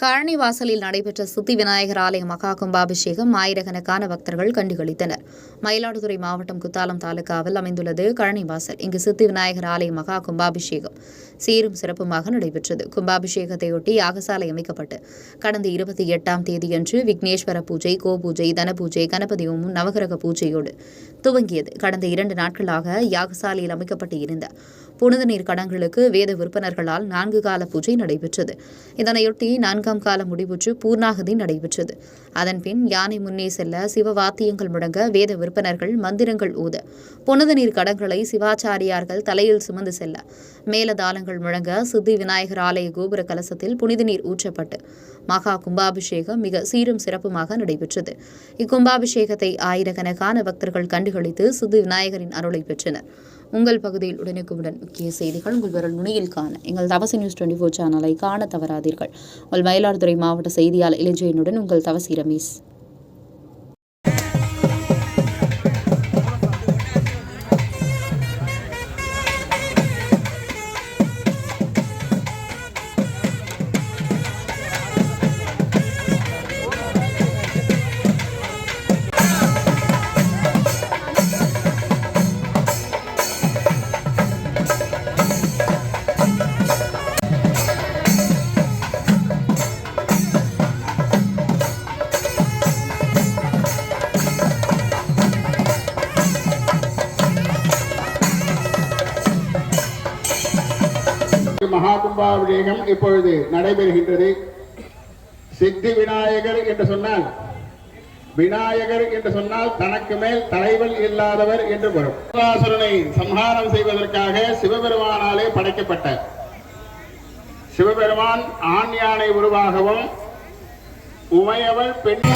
காரணி வாசலில் நடைபெற்ற சித்தி விநாயகர் ஆலய மகா கும்பாபிஷேகம் ஆயிரக்கணக்கான பக்தர்கள் கண்டுகளித்தனர். மயிலாடுதுறை மாவட்டம் குத்தாலம் தாலுகாவில் அமைந்துள்ளது கழனி வாசல். இங்கு சித்தி விநாயகர் ஆலய மகா கும்பாபிஷேகம் சீரும் சிறப்புமாக நடைபெற்றது. கும்பாபிஷேகத்தையொட்டி யாகசாலை அமைக்கப்பட்டு கடந்த 28ஆம் தேதியன்று விக்னேஸ்வர பூஜை, கோபூஜை, தனபூஜை, கணபதி ஹோமம், நவகிரக பூஜையோடு துவங்கியது. கடந்த 2 நாட்களாக யாகசாலையில் அமைக்கப்பட்டு இருந்த புனித நீர் கடங்களுக்கு வேத விற்பனர்களால் 4 கால பூஜை நடைபெற்றது. இதனையொட்டி 4ஆம் கால முடிவுற்று பூர்ணாகதி நடைபெற்றது. அதன்பின் யானை முன்னே செல்ல சிவவாத்தியங்கள் முழங்க வேத விற்பனர்கள் மந்திரங்கள் ஊத புனித நீர் கடங்களை சிவாச்சாரியார்கள் தலையில் சுமந்து செல்ல மேலதாளங்கள் முழங்க சித்தி விநாயகர் ஆலய கோபுர கலசத்தில் புனித நீர் ஊற்றப்பட்டு மகா கும்பாபிஷேகம் மிக சீரும் சிறப்புமாக நடைபெற்றது. இக்கும்பாபிஷேகத்தை ஆயிரக்கணக்கான பக்தர்கள் கண்டுகளித்து சித்தி விநாயகரின் அருளை பெற்றனர். உங்கள் பகுதியில் உடனுக்குடன் முக்கிய செய்திகள் உங்கள் விரல் நுனியில் காண எங்கள் தவசி நியூஸ் 24 சேனலை காண தவறாதீர்கள். உங்கள் மயிலாடுதுறை மாவட்ட செய்தியாளர் இளஞ்செயனுடன் உங்கள் தவசி ரமேஷ். மகா கும்பாபிஷேகம் இப்பொழுது நடைபெறுகின்றது. சித்தி விநாயகர் என்று சொன்னால், விநாயகர் என்று சொன்னால் தனக்கு மேல் தலைவல் இல்லாதவர் என்று வரும். அசுரனை சம்ஹாரம் செய்வதற்காக சிவபெருமானாலே படைக்கப்பட்ட சிவபெருமான் ஆண் யானை உருவாகவும் உமையவள் பெண்